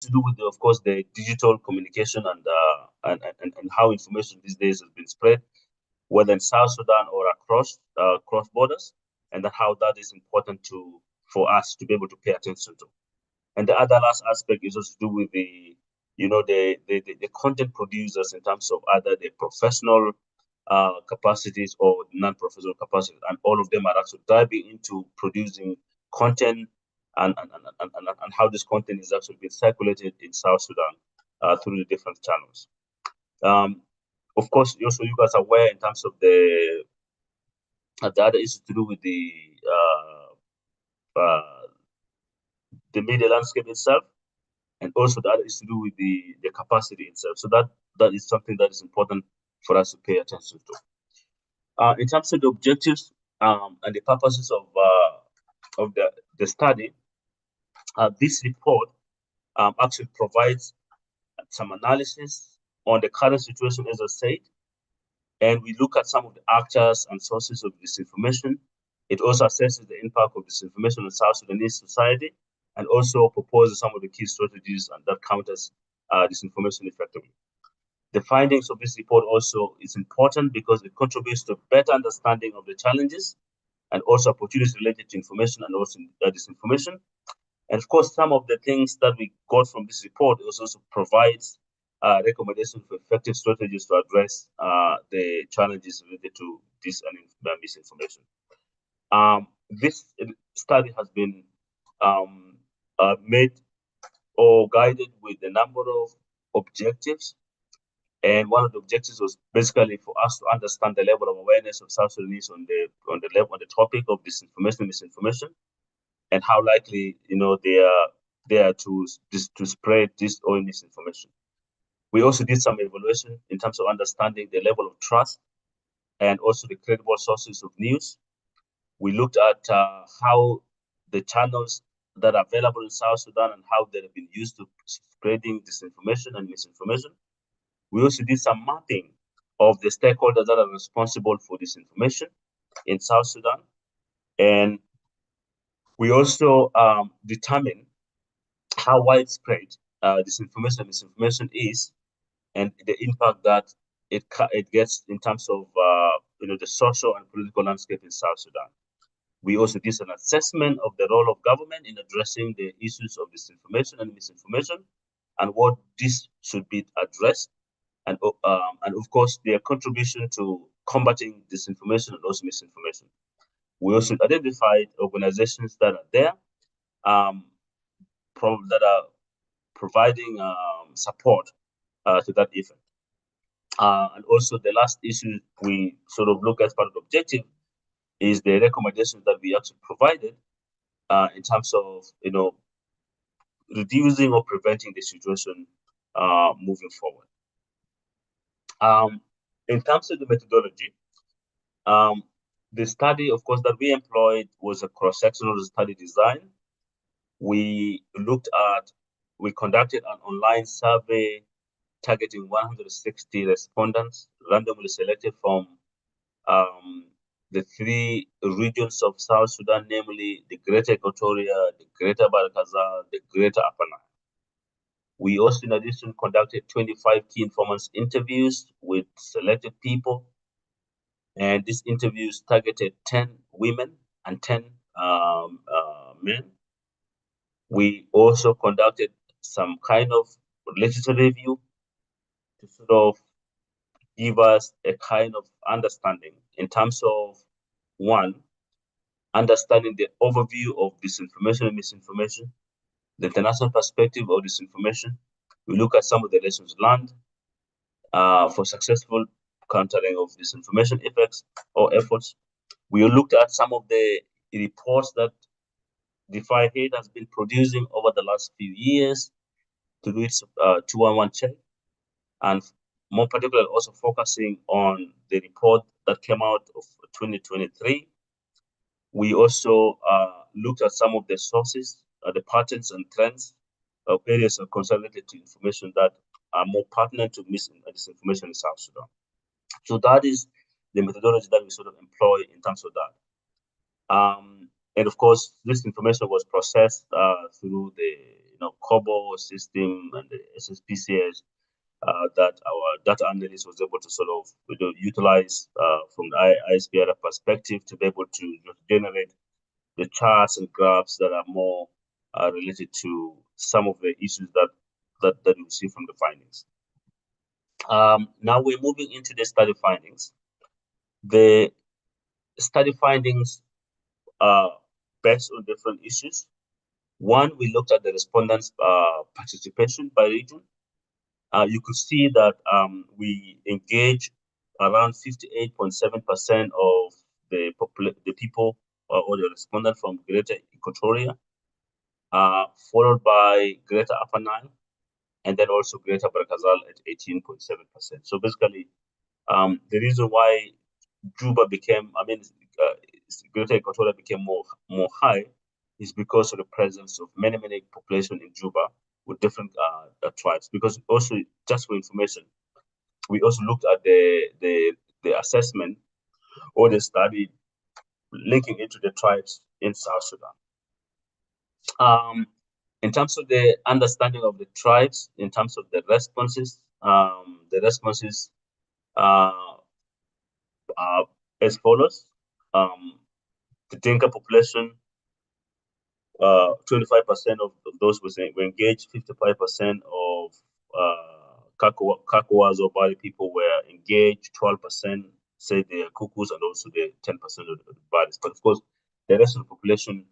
to do with, of course, the digital communication and how information these days has been spread, whether in South Sudan or across cross borders, and how that is important for us to be able to pay attention to. And the other last aspect is also to do with the content producers in terms of either the professional capacities or non-professional capacities, and all of them are actually diving into producing content and how this content is actually being circulated in South Sudan through the different channels. Um, of course, also you guys are aware in terms of the other issue to do with the media landscape itself, and also the other is to do with the capacity itself. So that is something that is important for us to pay attention to. In terms of the objectives and the purposes of the study, this report actually provides some analysis on the current situation, as I said, and we look at some of the actors and sources of disinformation. It also assesses the impact of disinformation on South Sudanese society, and also proposes some of the key strategies and that counters disinformation effectively. The findings of this report also is important because it contributes to a better understanding of the challenges and also opportunities related to information and also disinformation. And of course, some of the things that we got from this report also provides recommendations for effective strategies to address the challenges related to this and misinformation. This study has been made or guided with a number of objectives. And one of the objectives was basically for us to understand the level of awareness of South Sudanese on the topic of disinformation and misinformation, and how likely they are to spread this or misinformation. We also did some evaluation in terms of understanding the level of trust and also the credible sources of news. We looked at how the channels that are available in South Sudan and how they have been used to spreading disinformation and misinformation. We also did some mapping of the stakeholders that are responsible for disinformation in South Sudan. And we also determined how widespread disinformation and misinformation is, and the impact that it gets in terms of the social and political landscape in South Sudan. We also did an assessment of the role of government in addressing the issues of disinformation and misinformation, and what this should be addressed, and of course their contribution to combating disinformation and also misinformation. We also identified organizations that are there that are providing support to that effort. And also the last issue we sort of look at part of the objective is the recommendations that we actually provided in terms of reducing or preventing the situation moving forward. In terms of the methodology, the study, of course, that we employed was a cross-sectional study design. We conducted an online survey targeting 160 respondents, randomly selected from the three regions of South Sudan, namely the Greater Equatoria, the Greater Barakazal, the Greater Upper Nile. We also, in addition, conducted 25 key informants interviews with selected people, and these interviews targeted 10 women and 10 men. We also conducted some kind of literature review to sort of give us a kind of understanding in terms of, one, understanding the overview of disinformation and misinformation, the international perspective of disinformation. We look at some of the lessons learned for successful countering of disinformation effects or efforts. We looked at some of the reports that DeFi Head has been producing over the last few years to do its 211 check, and more particularly also focusing on the report that came out of 2023. We also looked at some of the sources, the patterns and trends of areas of concern related to information that are more pertinent to disinformation in South Sudan. So that is the methodology that we sort of employ in terms of that. And of course, this information was processed through the COBO system and the SSPCS that our data analyst was able to sort of utilize from the ISPR perspective to be able to generate the charts and graphs that are more related to some of the issues that you see from the findings. Now we're moving into the study findings. The study findings are based on different issues. One, we looked at the respondents' participation by region. You could see that we engage around 58.7% of the people or the respondents from Greater Equatoria, followed by Greater Upper Nile, and then also Greater Barkazal at 18.7%. So basically, the reason why Juba became, Greater Equatoria became more high is because of the presence of many population in Juba with different tribes. Because also, just for information, we also looked at the assessment or the study linking into the tribes in South Sudan. In terms of the understanding of the tribes, in terms of the responses are as follows. The Dinka population, 25% of those were engaged, 55% of Kakawas or Bali people were engaged, 12% say they are Kukus, and also the 10% of the Balis. But of course, the rest of the population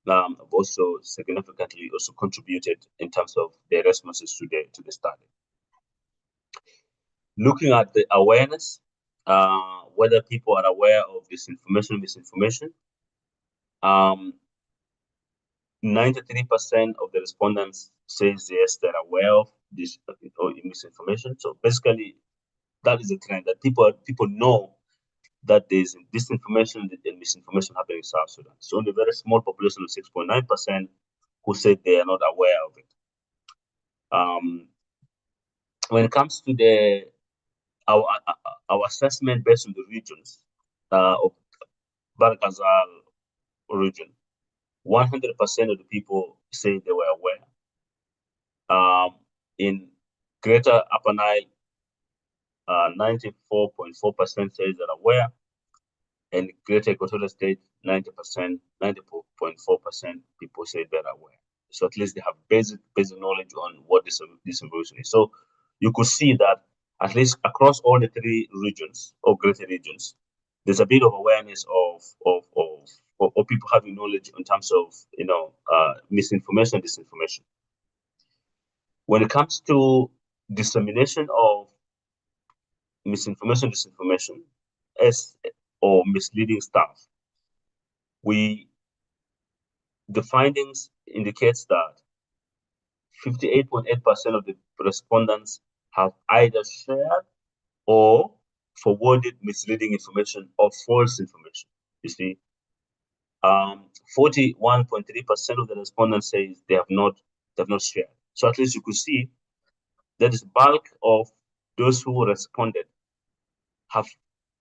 have also significantly also contributed in terms of their responses to the study. Looking at the awareness, whether people are aware of misinformation, 93% of the respondents says yes, they're aware of this misinformation. So basically, that is a trend that people know that there's disinformation and misinformation happening in South Sudan. So only a very small population of 6.9% who said they are not aware of it. When it comes to our assessment based on the regions of Barkazal region, 100% of the people say they were aware. In Greater Upper Nile, 94.4% say they're aware, and Greater Equatorial State, 90%, 90.4% people say they're aware. So at least they have basic knowledge on what this information is. So you could see that at least across all the three regions or greater regions, there's a bit of awareness of people having knowledge in terms of misinformation, disinformation. When it comes to dissemination of misinformation, disinformation, or misleading stuff, the findings indicates that 58.8% of the respondents have either shared or forwarded misleading information or false information. You see, 41.3% of the respondents say they have not shared. So at least you could see that is bulk of those who responded have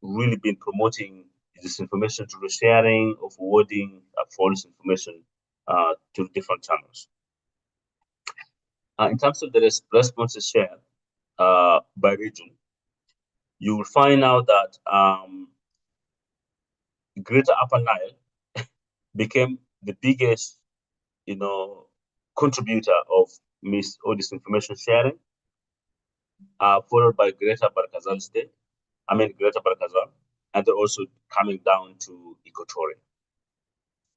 really been promoting this information through sharing or forwarding false information to different channels. In terms of the responses shared by region, you will find out that Greater Upper Nile became the biggest, contributor of mis or disinformation sharing, followed by Greater Barkazal State. Greater Barkazal, and they're also coming down to Equatoria.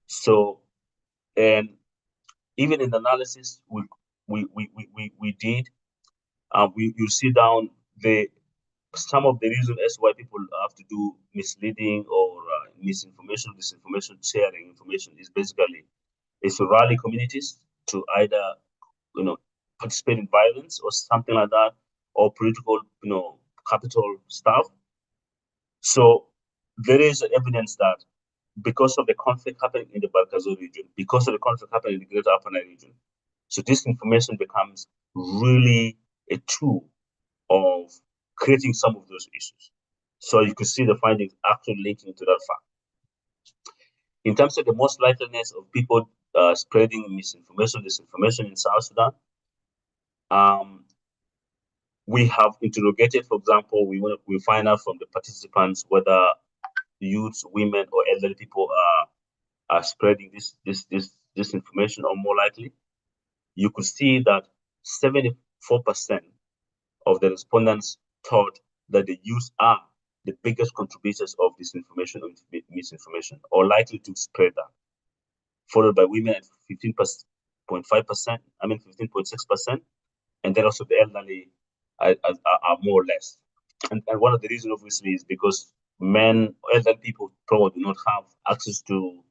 So, and even in the analysis we did, you see down some of the reasons as why people have to do misleading or misinformation, disinformation sharing information is basically is to rally communities to either participate in violence or something like that, or political capital stuff. So there is evidence that because of the conflict happening in the Barkazal region, because of the conflict happening in the Greater Upper Nile region, so this information becomes really a tool of creating some of those issues. So you could see the findings actually linking to that fact. In terms of the most likeliness of people spreading misinformation, disinformation in South Sudan. We have interrogated, for example, we find out from the participants whether youths, women, or elderly people are spreading this information, or more likely. You could see that 74% of the respondents thought that the youth are the biggest contributors of disinformation or misinformation, or likely to spread that, followed by women at 15.5%, 15.6%, and then also the elderly are more or less. And one of the reasons, obviously, is because elderly people probably do not have access to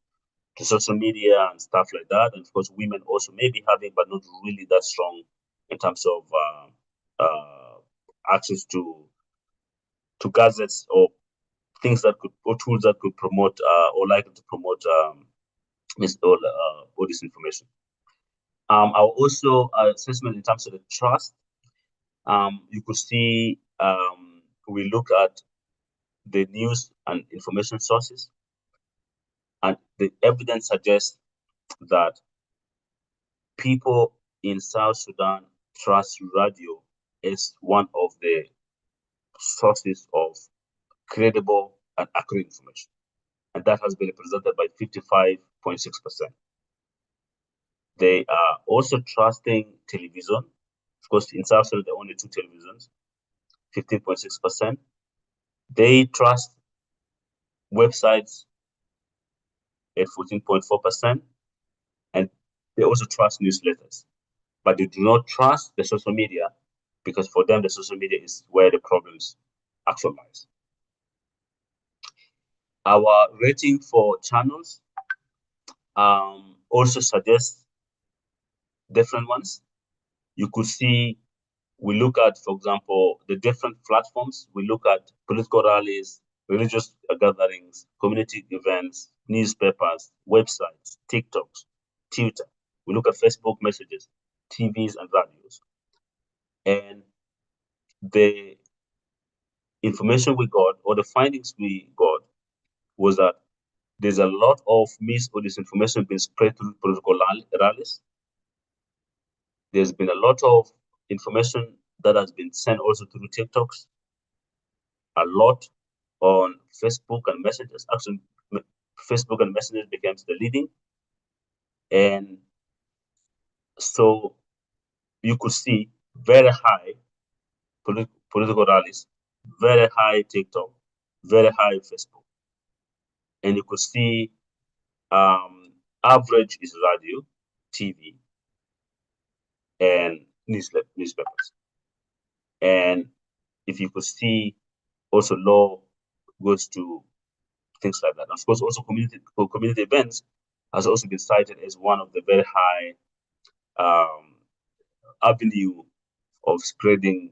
social media and stuff like that. And of course, women also may be having, but not really that strong in terms of access to gadgets or things that could, or tools that could promote or likely to promote all this information. Our also assessment in terms of the trust. You could see we look at the news and information sources, and the evidence suggests that people in South Sudan trust radio as one of the sources of credible and accurate information. And that has been represented by 55.6%. They are also trusting television. Of course, in South Sudan, there are only two televisions, 15.6%. They trust websites at 14.4%, and they also trust newsletters. But they do not trust the social media, because for them, the social media is where the problems actually lies. Our rating for channels also suggests different ones. You could see, we look at, for example, the different platforms. We look at political rallies, religious gatherings, community events, newspapers, websites, TikToks, Twitter. We look at Facebook messages, TVs, and radios. And the information we got, or the findings we got, was that there's a lot of mis or disinformation being spread through political rallies. There's been a lot of information that has been sent also through TikToks, a lot on Facebook and messages. Actually, Facebook and messages becomes the leading. And so you could see very high political rallies, very high TikTok, very high Facebook. And you could see average is radio, TV, and newspapers. And if you could see also law goes to things like that. Of course, also community events has also been cited as one of the very high avenue of spreading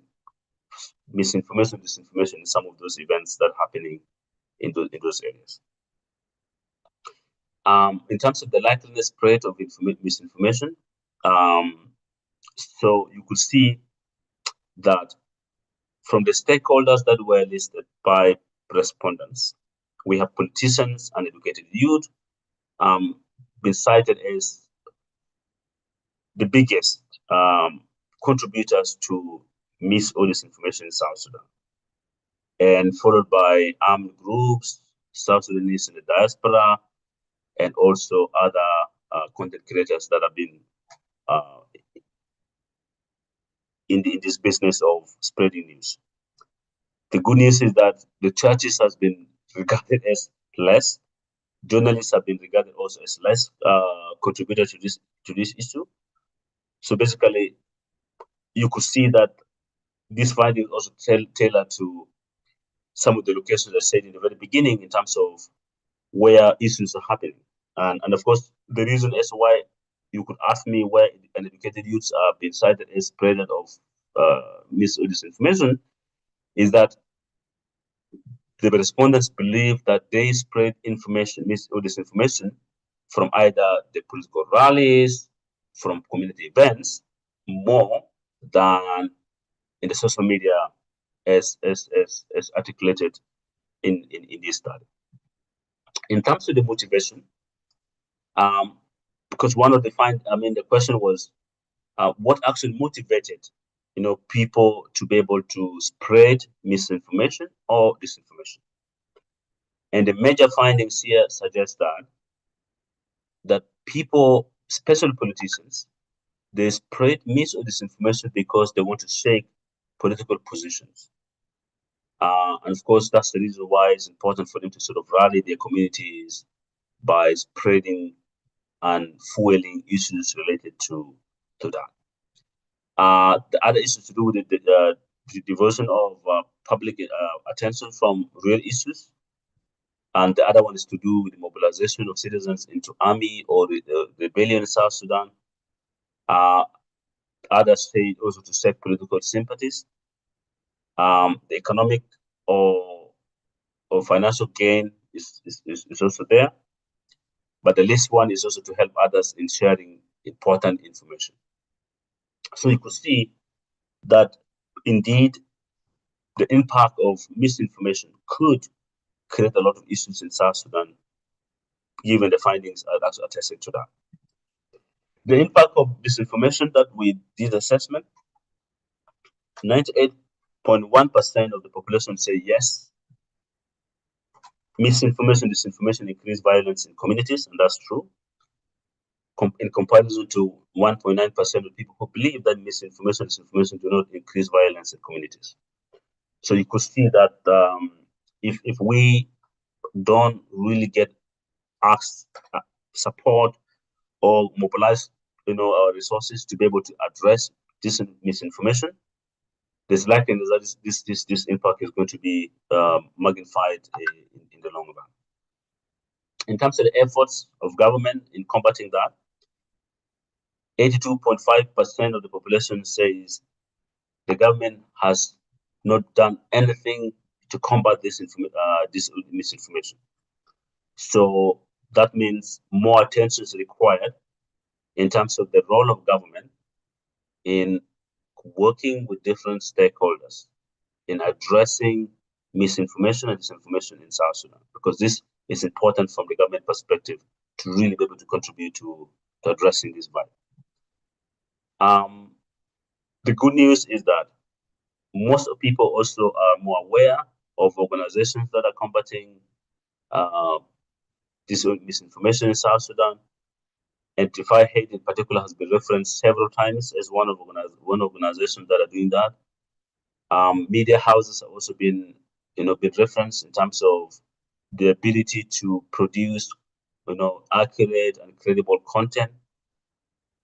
misinformation, disinformation in some of those events that are happening in those areas. In terms of the likeliness spread of misinformation, so you could see that from the stakeholders that were listed by respondents, we have politicians and educated youth been cited as the biggest contributors to mis or disinformation in South Sudan, and followed by armed groups, South Sudanese in the diaspora, and also other content creators that have been in this business of spreading news. The good news is that the churches has been regarded as less. Journalists have been regarded also as less contributors to this issue. So basically, you could see that this finding also tailored to some of the locations I said in the very beginning in terms of where issues are happening. And of course, the reason as why you could ask me where uneducated youths are being cited as spreaders of mis or disinformation is that the respondents believe that they spread information, mis or disinformation, from either the political rallies, from community events, more than in the social media as articulated in this study. In terms of the motivation, because one of the question was, what actually motivated, people to be able to spread misinformation or disinformation. And the major findings here suggest that people, especially politicians, they spread mis or disinformation because they want to shake political positions. And of course, that's the reason why it's important for them to sort of rally their communities by spreading and fueling issues related to that. The other issues to do with the diversion of public attention from real issues, and the other one is to do with the mobilization of citizens into army or the rebellion in South Sudan. Uh, Others say also to set political sympathies. The economic or financial gain is also there, but the least one is also to help others in sharing important information. So you could see that indeed the impact of misinformation could create a lot of issues in South Sudan, given the findings are also attested to that. The impact of disinformation that we did assessment, 98.1% of the population say yes. Misinformation, disinformation increase violence in communities, and that's true. In comparison to 1.9% of people who believe that misinformation, disinformation do not increase violence in communities. So you could see that if we don't really get asked support or mobilize, our resources to be able to address this misinformation, there's likely that this impact is going to be magnified in the long run. In terms of the efforts of government in combating that, 82.5% of the population says the government has not done anything to combat this misinformation. So that means more attention is required in terms of the role of government in working with different stakeholders in addressing misinformation and disinformation in South Sudan, because this is important from the government perspective to really be able to contribute to addressing this vibe. The good news is that most of people also are more aware of organizations that are combating this misinformation in South Sudan. Amplify Hate in particular has been referenced several times as one organization that are doing that. Media houses have also been referenced in terms of the ability to produce, accurate and credible content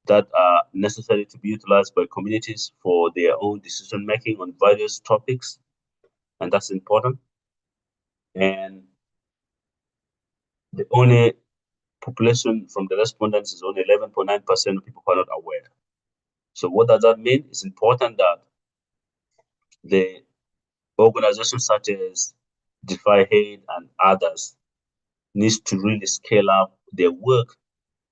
that are necessary to be utilized by communities for their own decision making on various topics, and that's important. And the only population from the respondents is only 11.9% of people who are not aware. So what does that mean? It's important that the organizations such as Defy Hate and others needs to really scale up their work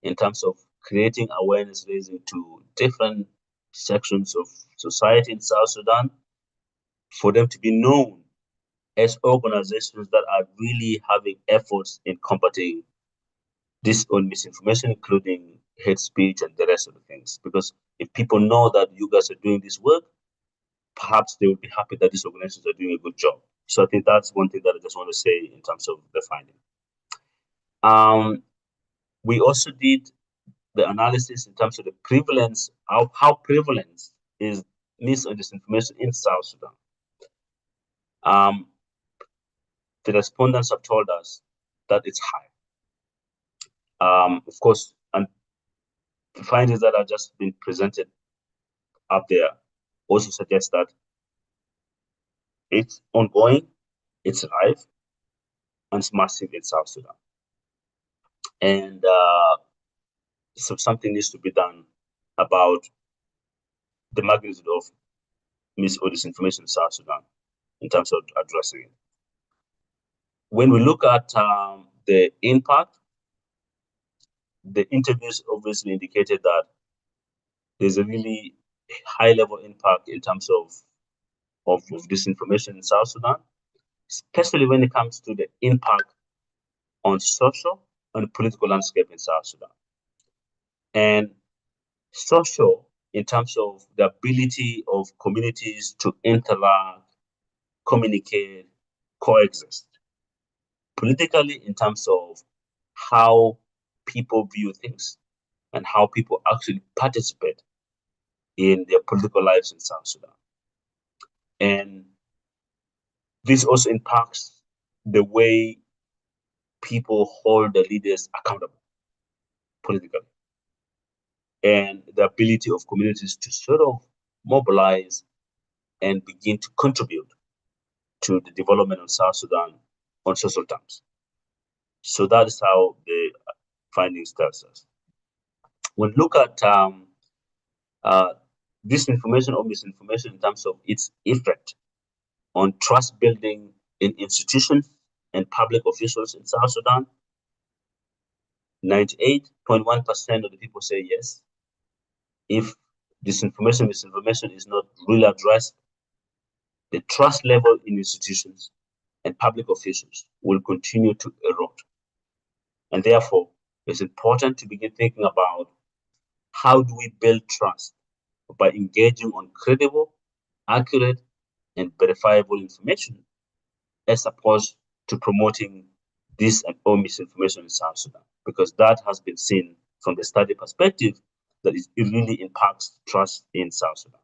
in terms of creating awareness raising to different sections of society in South Sudan, for them to be known as organizations that are really having efforts in combating this own misinformation, including hate speech and the rest of the things. Because if people know that you guys are doing this work, perhaps they will be happy that these organizations are doing a good job. So I think that's one thing that I just want to say in terms of the finding. We also did the analysis in terms of the prevalence, how prevalent is mis or disinformation in South Sudan. The respondents have told us that it's high. Of course, and the findings that have just been presented up there also suggest that it's ongoing, it's live, and it's massive in South Sudan. And so something needs to be done about the magnitude of mis or disinformation in South Sudan in terms of addressing it. When we look at the impact, the interviews obviously indicated that there's a really high level impact in terms of disinformation in South Sudan, especially when it comes to the impact on social and political landscape in South Sudan. and social in terms of the ability of communities to interact, communicate, coexist. Politically, in terms of how people view things and how people actually participate in their political lives in South Sudan. And this also impacts the way people hold the leaders accountable politically and the ability of communities to sort of mobilize and begin to contribute to the development of South Sudan on social terms. So that is how the findings tells us. When we look at uh, disinformation or misinformation in terms of its effect on trust building in institutions and public officials in South Sudan, 98.1% of the people say yes. If disinformation, misinformation is not really addressed, the trust level in institutions and public officials will continue to erode. And therefore, it's important to begin thinking about how do we build trust by engaging on credible, accurate, and verifiable information as opposed to promoting dis and or misinformation in South Sudan, because that has been seen from the study perspective that it really impacts trust in South Sudan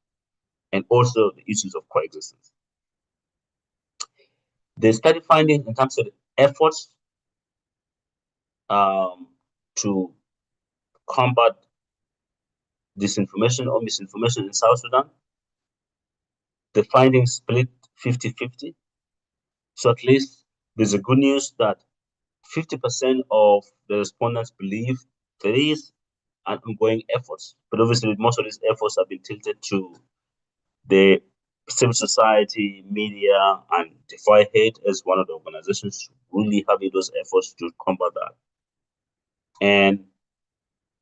and also the issues of coexistence. The study finding in terms of the efforts to combat disinformation or misinformation in South Sudan, the findings split 50-50. So at least there's a good news that 50% of the respondents believe there is an ongoing efforts, but obviously most of these efforts have been tilted to the civil society, media, and Defy Hate as one of the organizations really having those efforts to combat that. And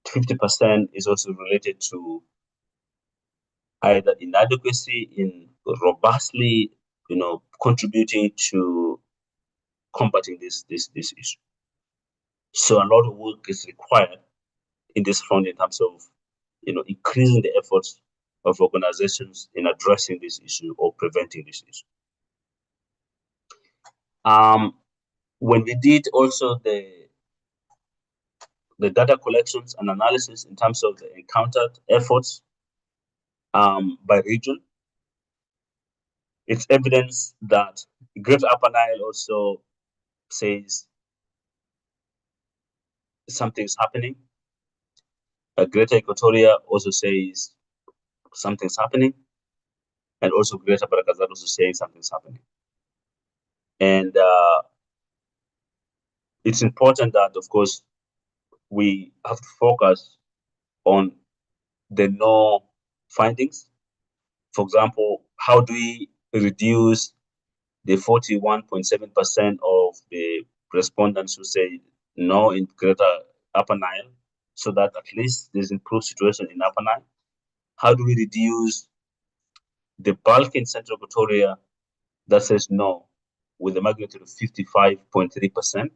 50% is also related to either inadequacy in robustly, contributing to combating this issue. So a lot of work is required in this front in terms of, increasing the efforts of organizations in addressing this issue or preventing this issue. When we did also the data collections and analysis in terms of the encountered efforts by region, it's evidence that Greater Upper Nile also says something's happening. Greater Equatoria also says something's happening, and also Greater Barakazal also saying something's happening. And it's important that, of course, we have to focus on the no findings. For example, how do we reduce the 41.7% of the respondents who say no in Greater Upper Nile, so that at least there's improved situation in Upper Nile? How do we reduce the bulk in Central Equatoria that says no with a magnitude of 55.3%?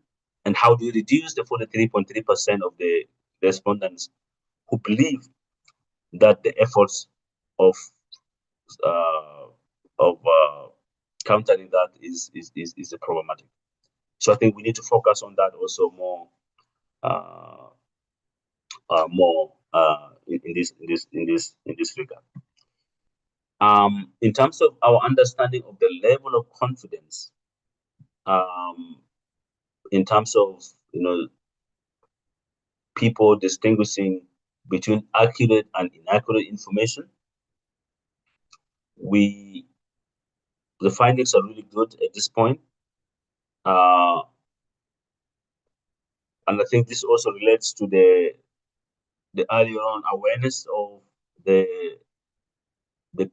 And how do we reduce the 43.3% of the respondents who believe that the efforts of uh, countering that is a problematic? So I think we need to focus on that also uh, more in this regard. In terms of our understanding of the level of confidence, in terms of people distinguishing between accurate and inaccurate information, the findings are really good at this point. And I think this also relates to the earlier on awareness of the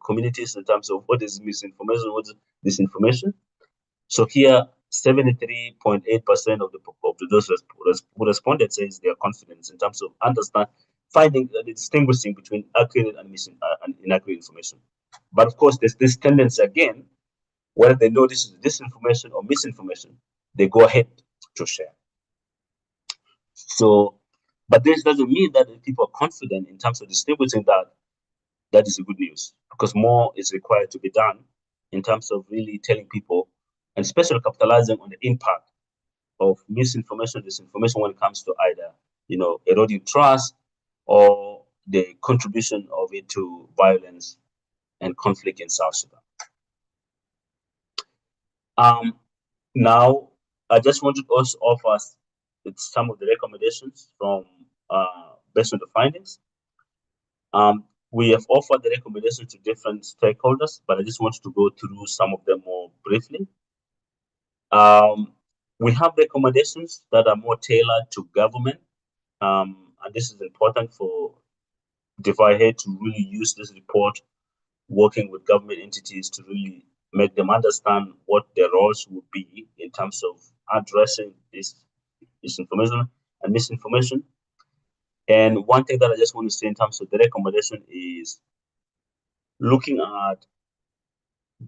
communities in terms of what is misinformation, what is disinformation. So here, 73.8% of those who responded says they are confident in terms of finding the distinguishing between accurate and inaccurate information. But of course, there's this tendency again, whether they know this is disinformation or misinformation, they go ahead to share. So But this doesn't mean that people are confident in terms of distributing that. That is a good news because more is required to be done in terms of really telling people and especially capitalizing on the impact of misinformation, disinformation when it comes to either, eroding trust or the contribution of it to violence and conflict in South Sudan. Um, Now, I just wanted to also offer some of the recommendations from based on the findings. We have offered the recommendations to different stakeholders, but I just wanted to go through some of them more briefly. Um, we have recommendations that are more tailored to government, and this is important for Divide to really use this report, working with government entities to really make them understand what their roles would be in terms of addressing this information and misinformation. And one thing that I just want to say in terms of the recommendation is looking at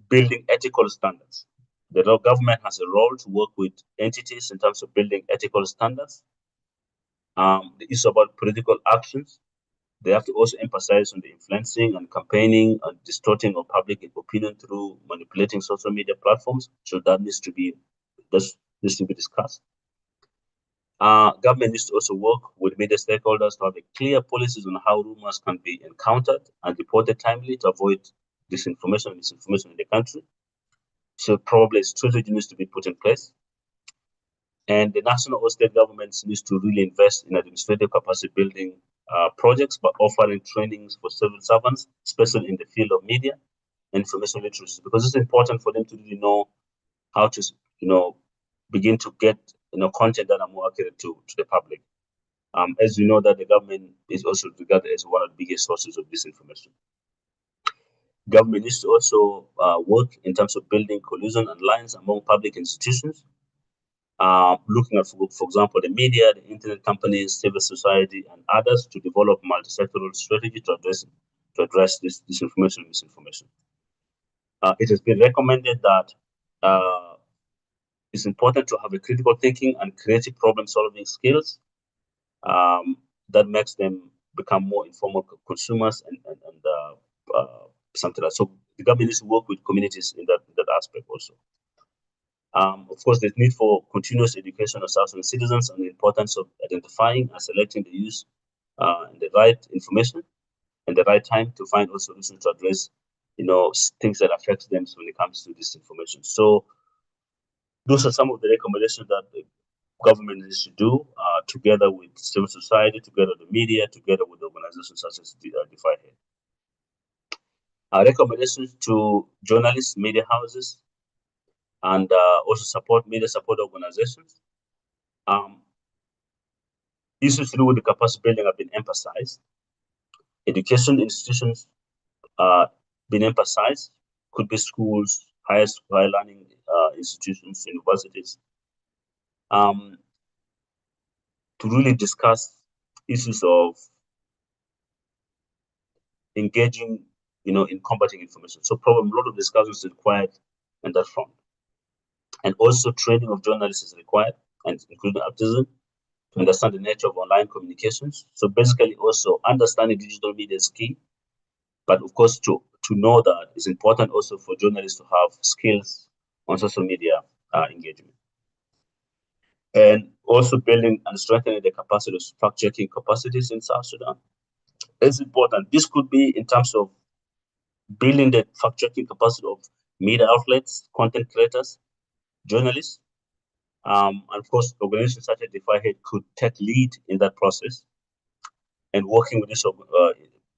building ethical standards. The government has a role to work with entities in terms of building ethical standards. The issue about political actions, they have to also emphasize on the influencing and campaigning and distorting of public opinion through manipulating social media platforms. So that needs to be discussed. Government needs to also work with media stakeholders to have a clear policies on how rumors can be encountered and reported timely to avoid disinformation and misinformation in the country. So probably a strategy needs to be put in place. And the national or state governments needs to really invest in administrative capacity building projects by offering trainings for civil servants, especially in the field of media and information literacy, because it's important for them to really know how to, begin to get, content that are more accurate to the public. As you know, that the government is also regarded as one of the biggest sources of disinformation. Government needs to also work in terms of building collusion and lines among public institutions, looking at, for example, the media, the internet companies, civil society, and others to develop multi-sectoral strategy to address this disinformation and misinformation. It has been recommended that it's important to have a critical thinking and creative problem-solving skills that makes them become more informal consumers and something like that. So the government needs to work with communities in that aspect also. Of course, the need for continuous education of South Sudan citizens and the importance of identifying and selecting the use the right information and the right time to find a solutions to address, things that affect them when it comes to this information. So those are some of the recommendations that the government needs to do together with civil society, together with the media, together with organizations such as Defy. Recommendations to journalists, media houses, and also media support organizations. Issues to do with the capacity building have been emphasized. Education institutions been emphasized. Could be schools, higher learning institutions, universities, to really discuss issues of engaging, in combating information. So probably a lot of discussions is required on that front. And also training of journalists is required, and including activism, to understand the nature of online communications. So basically also understanding digital media is key. But of course, to know that it's important also for journalists to have skills on social media engagement. And also building and strengthening the capacity of fact-checking capacities in South Sudan. It's important. This could be in terms of building the fact-checking capacity of media outlets, content creators, journalists, and of course, organizations such as DeFi could take lead in that process and working with these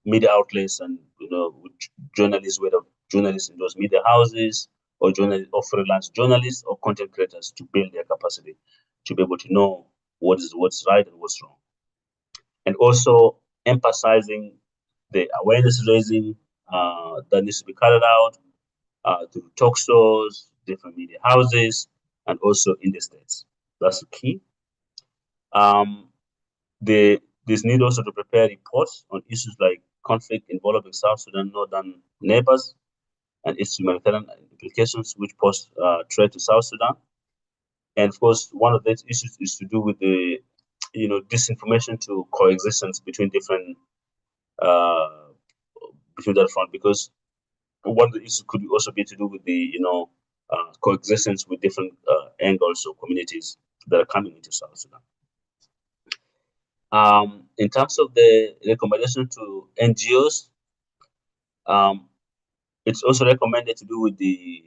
media outlets and with journalists, whether journalists in those media houses or journalists or freelance journalists or content creators to build their capacity to be able to know what's right and what's wrong, and also emphasizing the awareness raising that needs to be carried out through talk shows, different media houses, and also in the states. That's the key. Um, this need also to prepare reports on issues like conflict involving South Sudan northern neighbors and its humanitarian implications, which pose threat to South Sudan. And of course, one of these issues is to do with the disinformation to coexistence uh, between that front, because one of the issues could also be to do with the coexistence with different angles or communities that are coming into South Sudan. In terms of the recommendation to NGOs, um, it's also recommended to do with the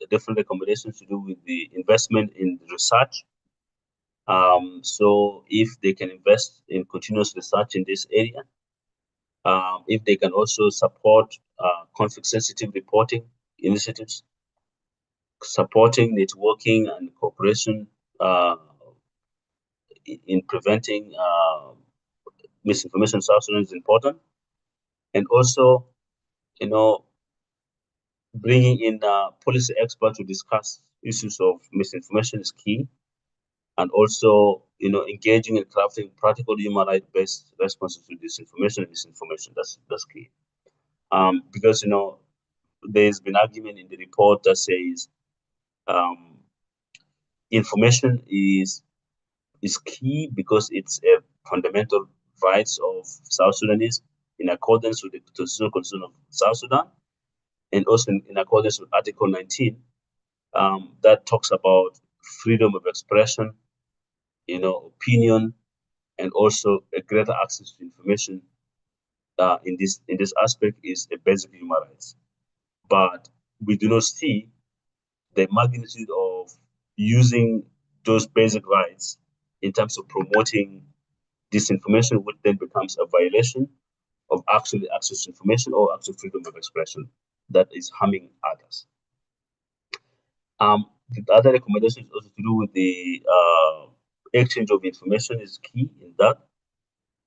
different recommendations to do with the investment in research. So if they can invest in continuous research in this area, if they can also support conflict sensitive reporting initiatives, supporting networking and cooperation uh, in preventing misinformation in South Sudan is important. And also, you know, bringing in policy experts to discuss issues of misinformation is key. And also, engaging in crafting practical human rights based responses to disinformation and misinformation. That's key. Because there's been argument in the report that says um, information is key because it's a fundamental rights of South Sudanese in accordance with the constitutional constitution of South Sudan, and also in accordance with Article 19 that talks about freedom of expression, opinion, and also a greater access to information. In this aspect is a basic human rights, but we do not see the magnitude of using those basic rights in terms of promoting disinformation, which then becomes a violation of actually access to information or actual freedom of expression that is harming others. The other recommendation is also to do with the exchange of information is key in that.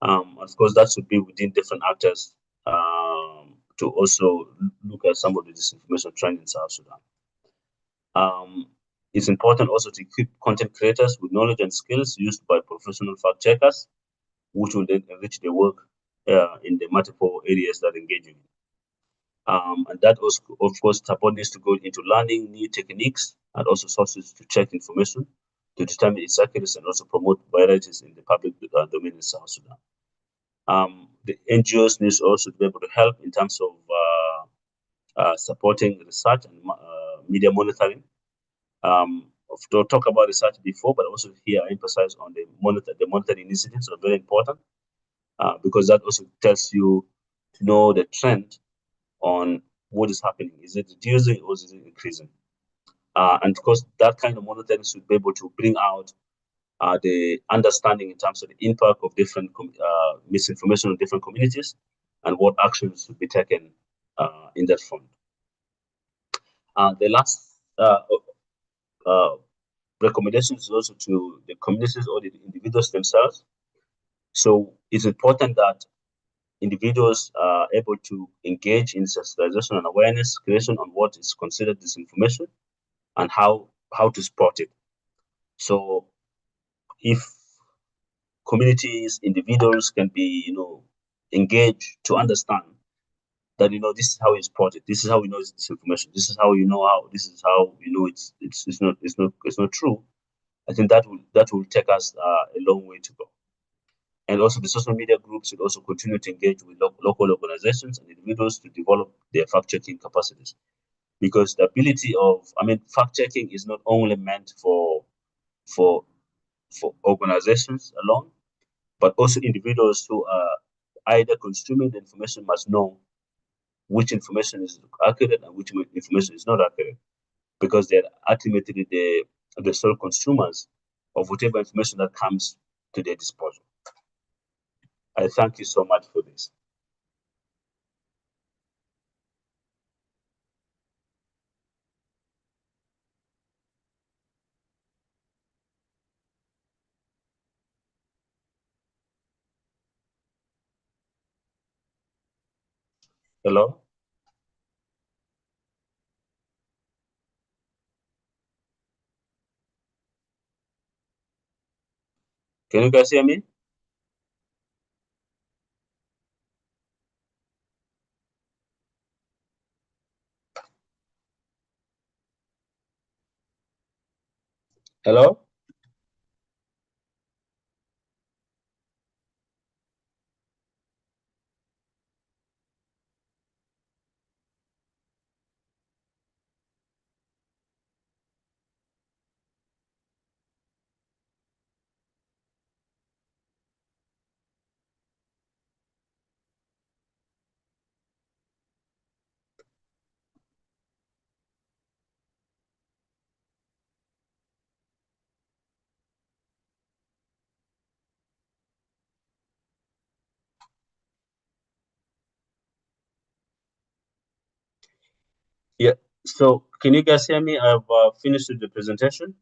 Of course, that should be within different actors to also look at some of the disinformation trend in South Sudan. Um, it's important also to equip content creators with knowledge and skills used by professional fact checkers, which will then enrich their work in the multiple areas that engage in. And that also, of course, support needs to go into learning new techniques and also sources to check information to determine its accuracy and also promote varieties in the public domain in South Sudan. The NGOs needs also to be able to help in terms of supporting research and media monitoring. To talk about research before, but also here I emphasize on the monitoring initiatives are very important because that also tells you to know the trend on what is happening. Is it reducing or is it increasing? And of course, that kind of monitoring should be able to bring out the understanding in terms of the impact of different misinformation on different communities and what actions should be taken in that front. The last uh, recommendation is also to the communities or the individuals themselves. So it's important that individuals are able to engage in sensitization and awareness creation on what is considered disinformation and how to spot it. So if communities, individuals can be, engaged to understand that this is how you spot it. This is how we know it's disinformation. This is how you know how. This is how you know it's not true. I think that will take us a long way to go. And also, the social media groups should also continue to engage with local organizations and individuals to develop their fact checking capacities. Because the ability of, fact checking is not only meant for for organizations alone, but also individuals who are either consuming the information must know which information is accurate and which information is not accurate, because they're ultimately the sole consumers of whatever information that comes to their disposal. I thank you so much for this. Hello, can you guys hear me? Hello. So can you guys hear me? I've finished with the presentation.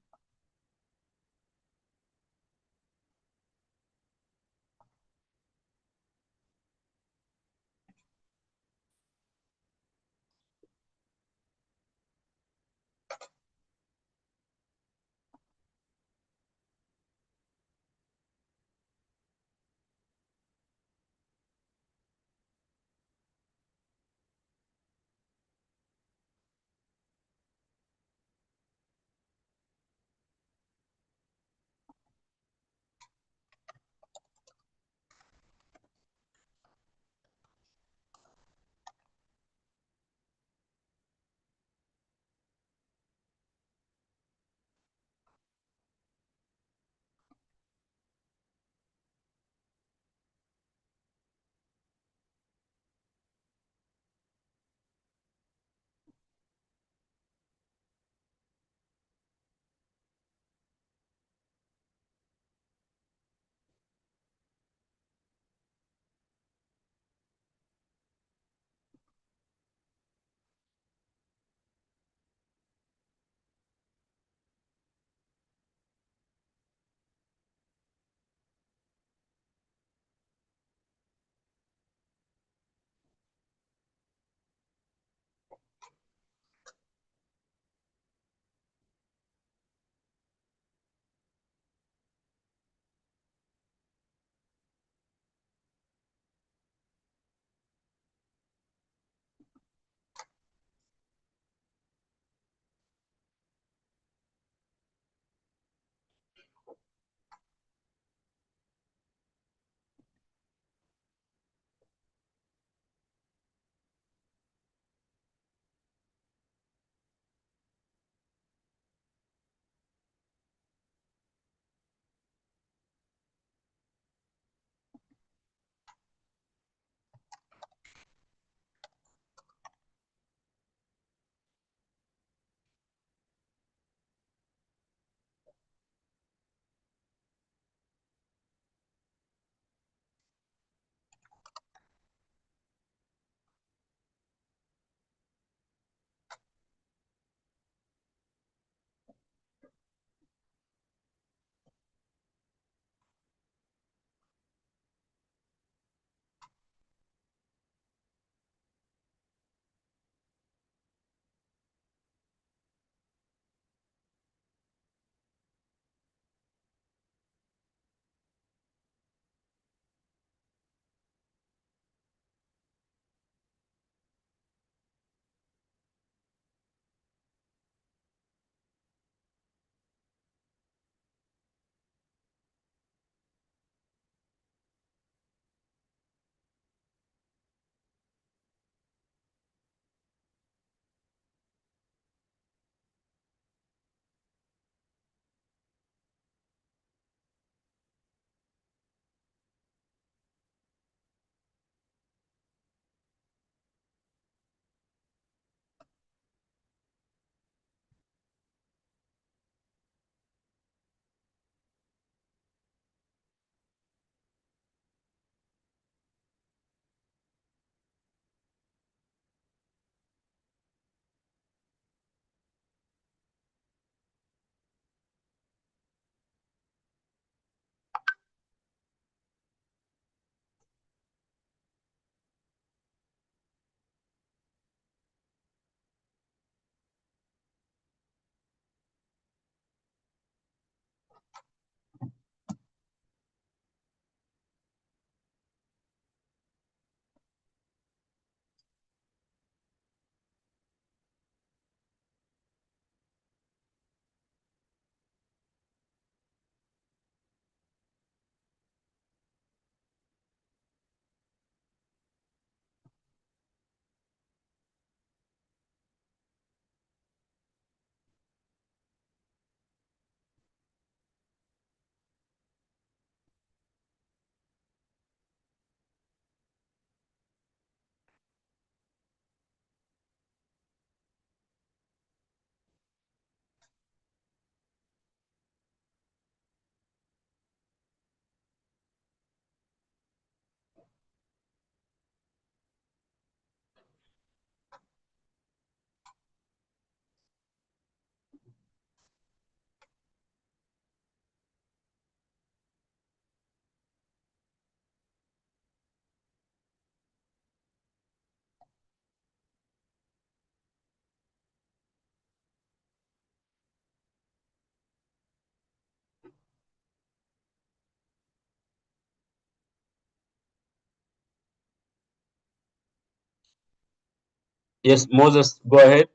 Yes, Moses, go ahead.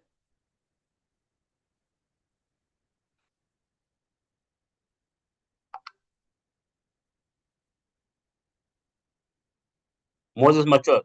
Moses matured.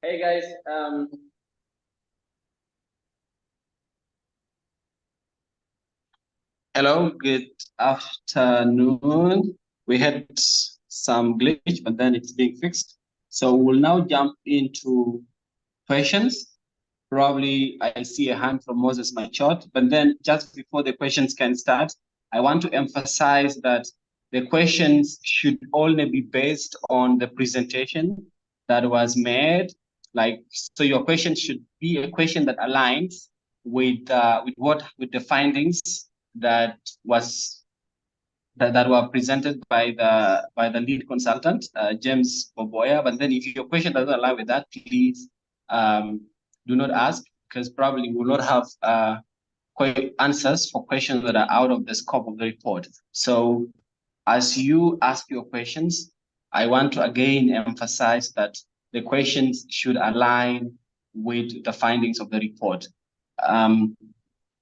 Hey guys, hello, good afternoon. We had some glitch, but then it's being fixed. So we'll now jump into questions. Probably I see a hand from Moses Machot, but then just before the questions can start, I want to emphasize that the questions should only be based on the presentation that was made. Like, so your question should be a question that aligns with the findings that was that were presented by the lead consultant, James Boboya. But then if your question doesn't align with that, please do not ask, because probably we will not have answers for questions that are out of the scope of the report. So as you ask your questions, I want to again emphasize that the questions should align with the findings of the report.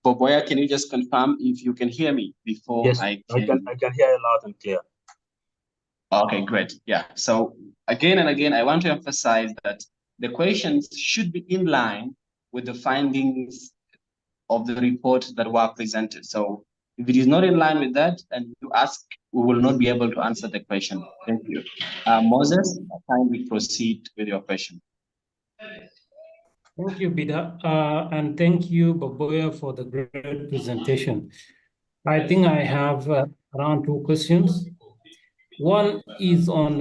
Boboya, can you just confirm if you can hear me before Yes, I can? I can hear you loud and clear. Okay, great. Yeah. So again and again, I want to emphasize that the questions should be in line with the findings of the report that were presented. So if it is not in line with that, and you ask, we will not be able to answer the question. Thank you. Moses, kindly proceed with your question. Thank you, Bida, and thank you, Baboya, for the great presentation. I think I have around 2 questions. One is on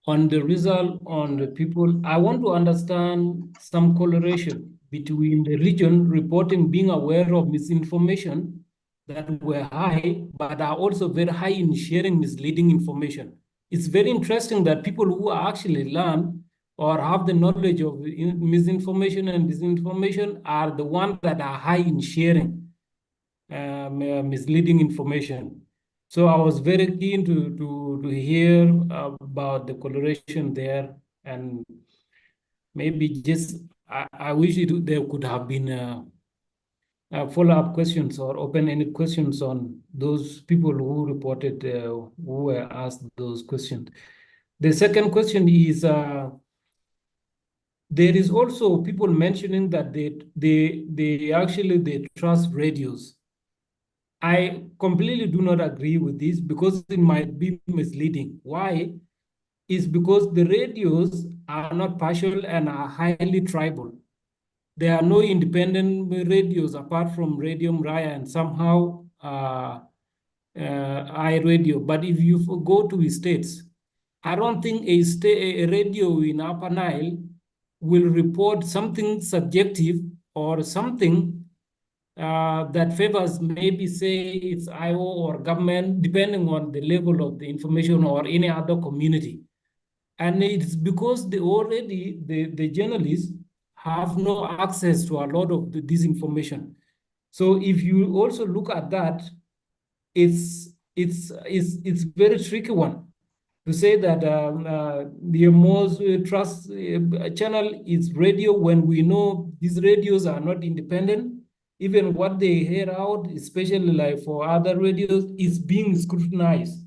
the result on the people. I want to understand some correlation between the region reporting being aware of misinformation that were high, but are also very high in sharing misleading information. It's very interesting that people who actually learn or have the knowledge of misinformation and disinformation are the ones that are high in sharing misleading information. So I was very keen to hear about the correlation there, and maybe just I wish there could have been follow-up questions or open-ended questions on those people who reported, who were asked those questions. The second question is, there is also people mentioning that they actually trust radios. I completely do not agree with this because it might be misleading. Why? Is because the radios are not partial and are highly tribal. There are no independent radios apart from Radio Mraya and somehow iRadio. But if you go to states, I don't think a radio in Upper Nile will report something subjective or something that favors, maybe say it's IO or government, depending on the level of the information or any other community. And it's because the journalists have no access to a lot of the disinformation. So if you also look at that, it's very tricky one to say that the most trust channel is radio when we know these radios are not independent. Even what they hear out, especially like for other radios, is being scrutinized.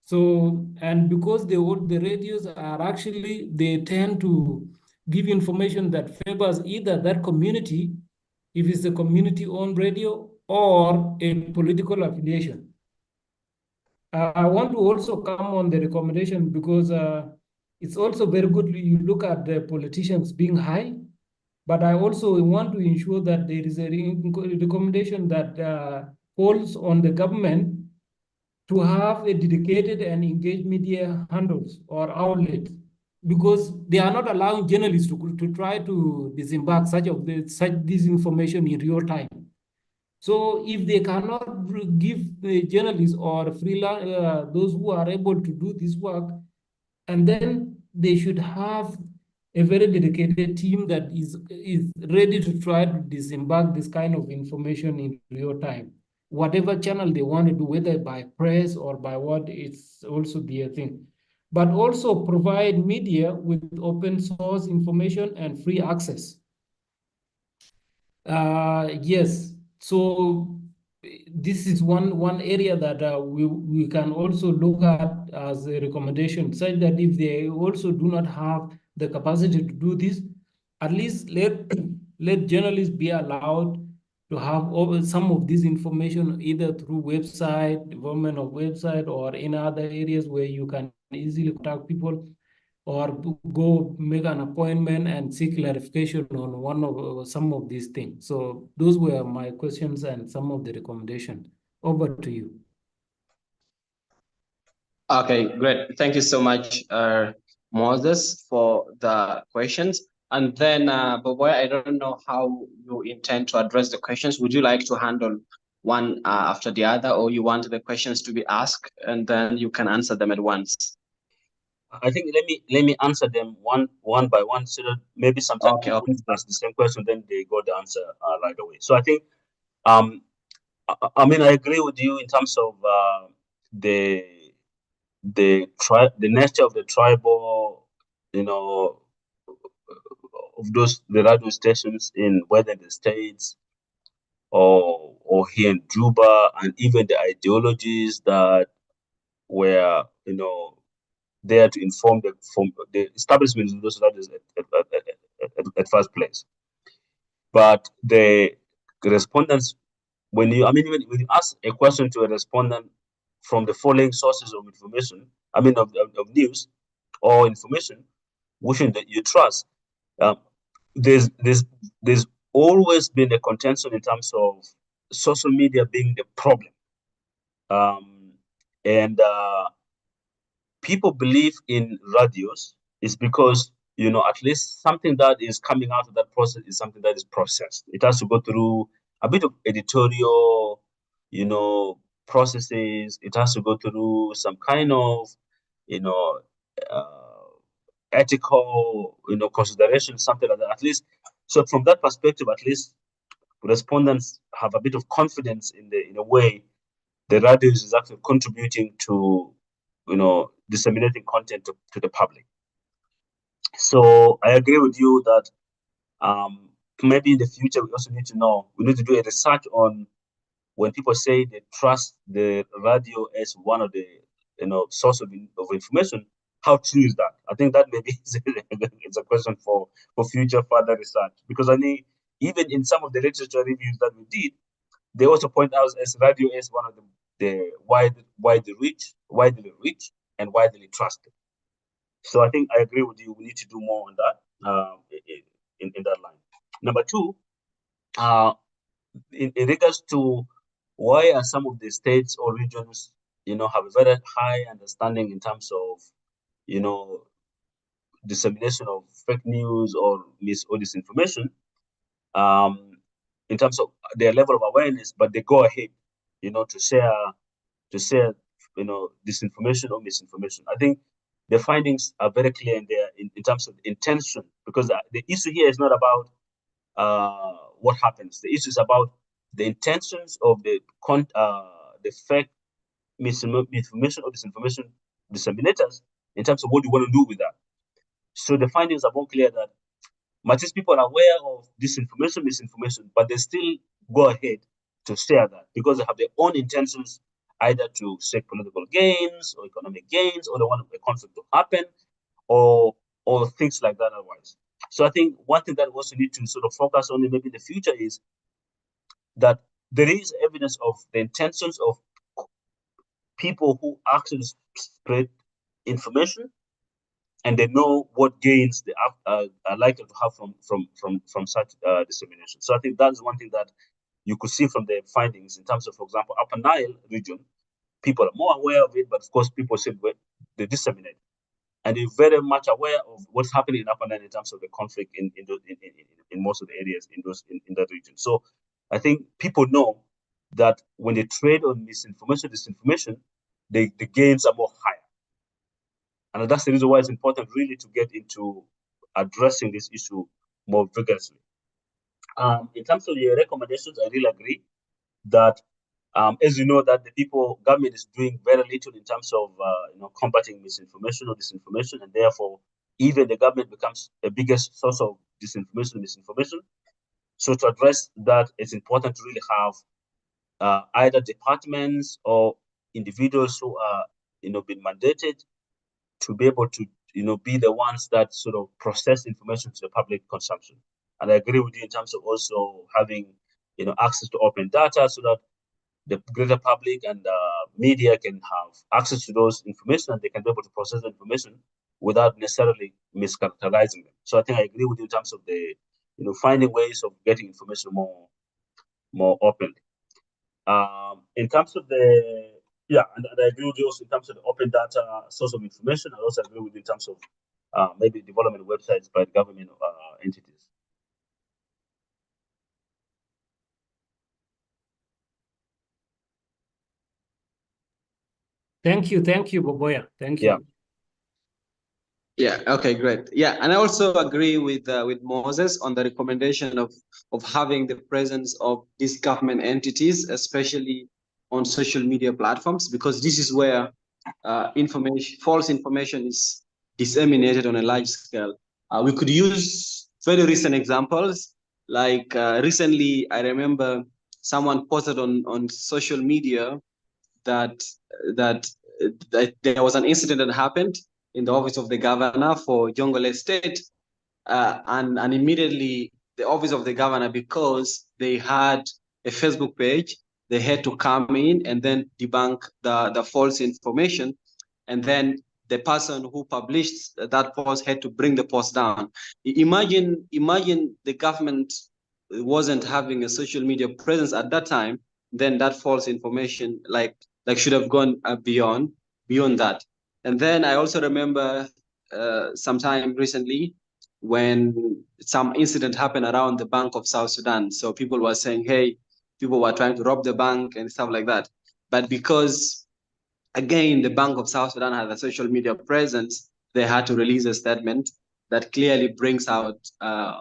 So, and because the radios are actually, they tend to give information that favors either that community, if it's a community-owned radio, or a political affiliation. I want to also come on the recommendation because it's also very good you look at the politicians being high, but I also want to ensure that there is a recommendation that calls on the government to have a dedicated and engaged media handles or outlets, because they are not allowing journalists to try to disembark such disinformation in real time. So if they cannot give the journalists or freelance, those who are able to do this work, and then they should have a very dedicated team that is ready to try to disembark this kind of information in real time. Whatever channel they want to do, whether by press or by what, it's also their thing. But also provide media with open source information and free access. Yes, so this is one area that we can also look at as a recommendation, such that if they also do not have the capacity to do this, at least let journalists be allowed to have some of this information either through website, development of website, or in other areas where you can easily contact people or go make an appointment and seek clarification on one of some of these things. So those were my questions and some of the recommendations. Over to you. Okay, great. Thank you so much, Moses, for the questions. And then, Boboy, I don't know how you intend to address the questions. Would you like to handle one after the other, or you want the questions to be asked and then you can answer them at once? I think let me answer them one by one, so that maybe sometimes Okay, people okay. ask the same question, then they got the answer right away. So I think um I mean I agree with you in terms of the the nature of the tribal, you know, of those the radio stations in whether in the states or here in Juba, and even the ideologies that were there to inform the establishment of those radios at first place. But the respondents, when you I mean when you ask a question to a respondent from the following sources of information, I mean of news or information, which that you trust, um, there's there's there's always been a contention in terms of social media being the problem, um, and people believe in radios is because at least something that is coming out of that process is something that is processed. It has to go through a bit of editorial, you know, processes. It has to go through some kind of, you know, uh, ethical, consideration, something like that. At least, so from that perspective, at least respondents have a bit of confidence in a way the radio is actually contributing to disseminating content to the public. So I agree with you that maybe in the future we also need to know, we need to do a research on when people say they trust the radio as one of the source of information. How true is that? I think that maybe it's a question for future further research, because I think even in some of the literature reviews that we did, they also point out as radio as one of the widely reach and widely trusted. So I think I agree with you. We need to do more on that in that line. Number two, uh, in regards to why are some of the states or regions, have a very high understanding in terms of, dissemination of fake news or or disinformation, um, in terms of their level of awareness, but they go ahead, to share, disinformation or misinformation. I think the findings are very clear in terms of intention, because the issue here is not about what happens. The issue is about the intentions of the fake misinformation or disinformation disseminators in terms of what you want to do with that. So the findings are more clear that much as people are aware of disinformation, misinformation, but they still go ahead to share that because they have their own intentions, either to seek political gains or economic gains, or they want a conflict to happen, or things like that otherwise. So I think one thing that we also need to sort of focus on maybe in the future is that there is evidence of the intentions of people who actually spread information, and they know what gains they are likely to have from such dissemination. So I think that's one thing that you could see from the findings in terms of, for example, Upper Nile region. People are more aware of it, but of course, people say they disseminate, and they're very much aware of what's happening in Upper Nile in terms of the conflict in most of the areas in that region. So I think people know that when they trade on misinformation, disinformation, the gains are more higher. And that's the reason why it's important really to get into addressing this issue more vigorously. In terms of your recommendations, I really agree that, as you know, that the government is doing very little in terms of combating misinformation or disinformation, and therefore even the government becomes the biggest source of disinformation and misinformation. So to address that, it's important to really have either departments or individuals who are been mandated to be able to be the ones that sort of process information to the public consumption. And I agree with you in terms of also having, access to open data so that the greater public and media can have access to those information and they can be able to process the information without necessarily mischaracterizing them. So I think I agree with you in terms of the, finding ways of getting information more openly. In terms of the, and I agree with you also in terms of the open data source of information. I also agree with you in terms of maybe development websites by government entities. Thank you, Boboya. Thank you. Yeah. Okay. Great. Yeah, and I also agree with Moses on the recommendation of having the presence of these government entities, especially on social media platforms, because this is where false information is disseminated on a large scale. We could use very recent examples. Like recently, I remember someone posted on social media that that there was an incident that happened in the office of the governor for Jongole State, and immediately the office of the governor, because they had a Facebook page, they had to come in and then debunk the false information, and then the person who published that post had to bring the post down. Imagine the government wasn't having a social media presence at that time, then that false information like should have gone beyond that. And then I also remember sometime recently when some incident happened around the Bank of South Sudan. So people were saying, hey, people were trying to rob the bank and stuff like that. But because, again, the Bank of South Sudan has a social media presence, they had to release a statement that clearly brings out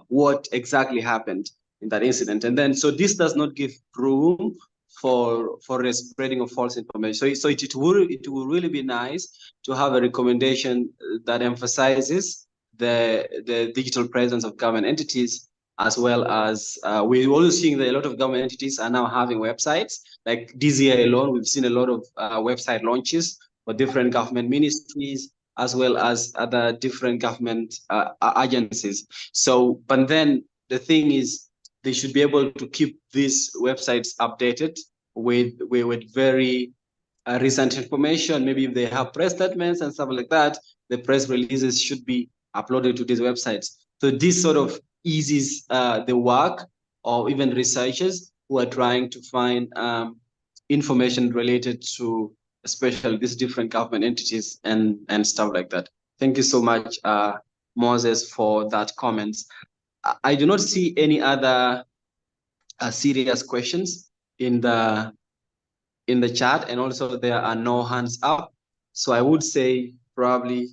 what exactly happened in that incident. And then, so this does not give room for the spreading of false information. So it will really be nice to have a recommendation that emphasizes the digital presence of government entities, as well as we're also seeing that a lot of government entities are now having websites. Like this year alone, we've seen a lot of website launches for different government ministries, as well as other different government agencies. So, but then the thing is, they should be able to keep these websites updated with very recent information. Maybe if they have press statements and stuff like that, the press releases should be uploaded to these websites. So this sort of eases the work of even researchers who are trying to find information related to especially these different government entities and stuff like that. Thank you so much, Moses, for that comments. I do not see any other serious questions in the chat, and also there are no hands up. So I would say probably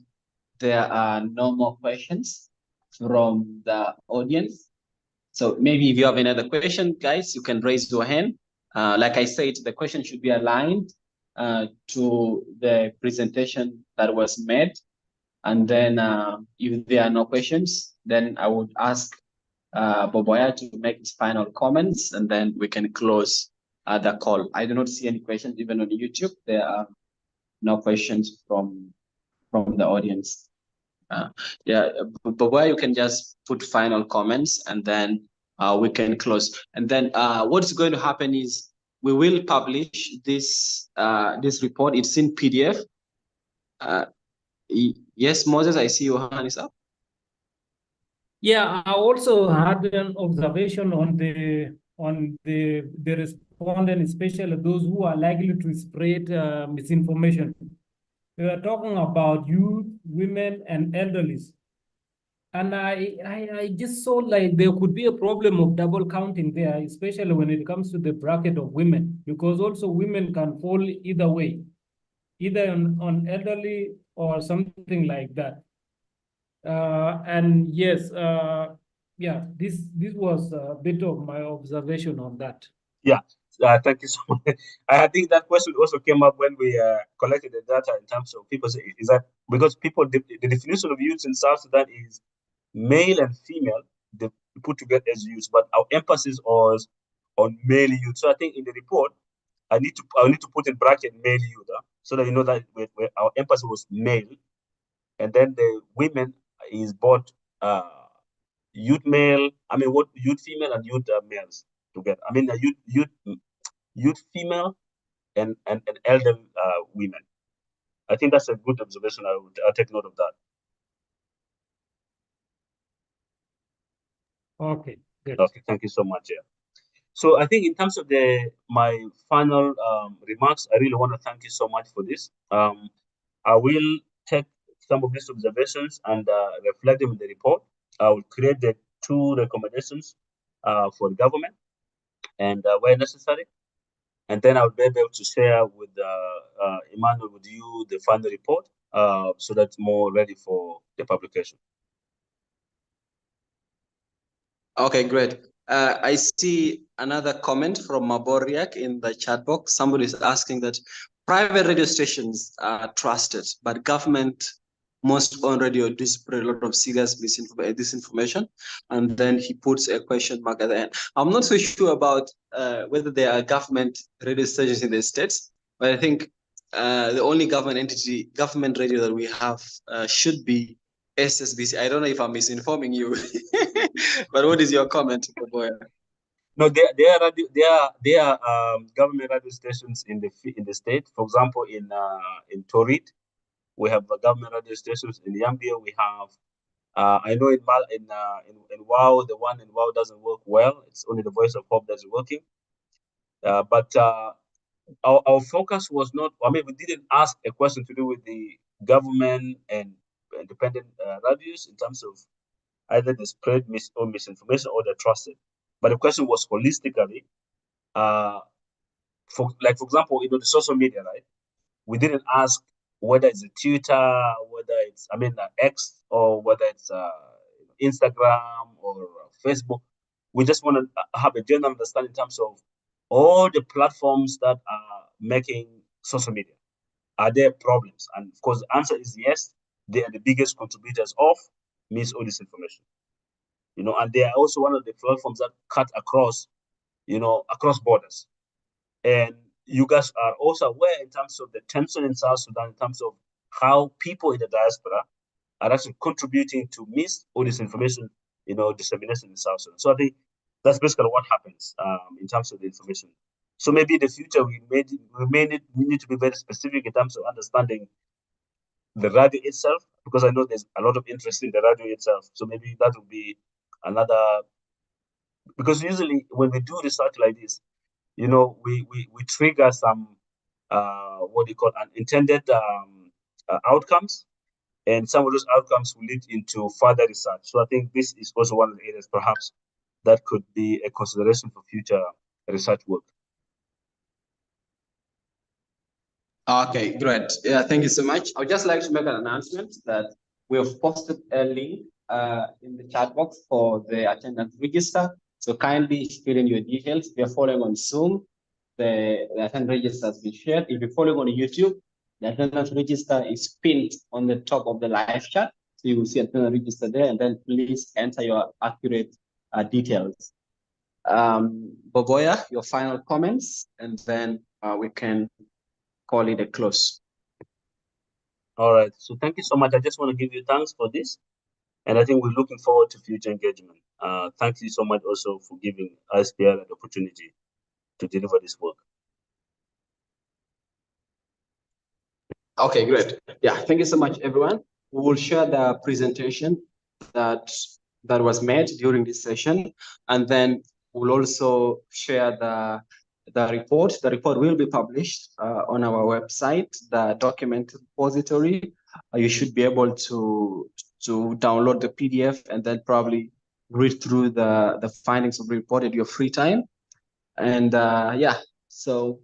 there are no more questions from the audience. So maybe if you have another question, guys, you can raise your hand. Like I said, the question should be aligned to the presentation that was made. And then if there are no questions, then I would ask Boboya to make his final comments, and then we can close the call. I do not see any questions even on YouTube. There are no questions from the audience. Yeah, Boboya, you can just put final comments, and then we can close. And then what's going to happen is we will publish this this report. It's in PDF. Yes, Moses, I see your hand is up. Yeah, I also had an observation on the respondent, especially those who are likely to spread misinformation. We are talking about youth, women, and elderly. And I just saw like there could be a problem of double counting there, especially when it comes to the bracket of women, because also women can fall either way, either on elderly or something like that. And yes, yeah, this was a bit of my observation on that. Yeah, thank you so much. I think that question also came up when we collected the data in terms of people. Is that because people, the definition of youth in South Sudan is male and female, they put together as youth, but our emphasis was on male youth. So I think in the report, I need to put in bracket male youth, so that you know that our emphasis was male. and then the women is both youth male. I mean, what youth female and youth males together. I mean, youth female and elder women. I think that's a good observation. I'll take note of that. Okay, good. Okay, thank you so much. Yeah. So I think in terms of my final remarks, I really want to thank you so much for this. I will take some of these observations and reflect them in the report. I will create the two recommendations for the government and where necessary, and then I'll be able to share with Emmanuel, with you, the final report, so that's more ready for the publication. Okay, great. I see another comment from Maboriak in the chat box. Somebody is asking that private radio stations are trusted, but government most on radio do spread a lot of serious disinformation. And then he puts a question mark at the end. I'm not so sure about whether there are government radio stations in the States, but I think the only government radio that we have should be SSBC. I don't know if I'm misinforming you, but what is your comment, Boboya? No, there are government radio stations in the state. For example, in Torit, we have government radio stations. In Yambia, we have. I know in Wow, the one in Wow doesn't work well. It's only the Voice of Hope that's working. But our focus was not. I mean, we didn't ask a question to do with the government and independent radios in terms of either they spread misinformation or they're trusted. But the question was holistically, for example, the social media, right? We didn't ask whether it's a Twitter, whether it's X, or whether it's Instagram or Facebook. We just want to have a general understanding in terms of all the platforms that are making social media. Are there problems? And of course, the answer is yes. They are the biggest contributors of mis or disinformation. And they are also one of the platforms that cut across borders. And you guys are also aware in terms of the tension in South Sudan, in terms of how people in the diaspora are actually contributing to mis or disinformation, dissemination in South Sudan. So I think that's basically what happens in terms of the information. So maybe in the future we need to be very specific in terms of understanding the radio itself, because I know there's a lot of interest in the radio itself. So maybe that will be another, because usually when we do research like this, we trigger some what do you call unintended outcomes, and some of those outcomes will lead into further research. So I think this is also one of the areas perhaps that could be a consideration for future research work. Okay, great. Yeah, thank you so much. I would just like to make an announcement that we have posted a link in the chat box for the attendance register. So kindly fill in your details. If you're following on Zoom, the attendance register has been shared. If you're following on YouTube, the attendance register is pinned on the top of the live chat. So you will see attendance register there, and then please enter your accurate details. Boboya, your final comments, and then we can call it a close. All right. So thank you so much. I just want to give you thanks for this. And I think we're looking forward to future engagement. Thank you so much also for giving ISPR the opportunity to deliver this work. Okay, great. Yeah, thank you so much, everyone. We will share the presentation that was made during this session, and then we'll also share the report. The report will be published on our website, the document repository. You should be able to download the PDF and then probably read through the findings of the report at your free time. And yeah, so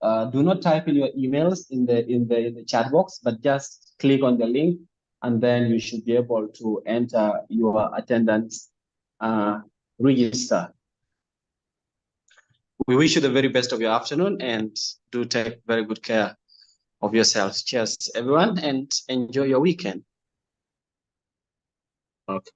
do not type in your emails in the chat box, but just click on the link, and then you should be able to enter your attendance register. We wish you the very best of your afternoon, and do take very good care of yourselves. Cheers, everyone, and enjoy your weekend. Okay.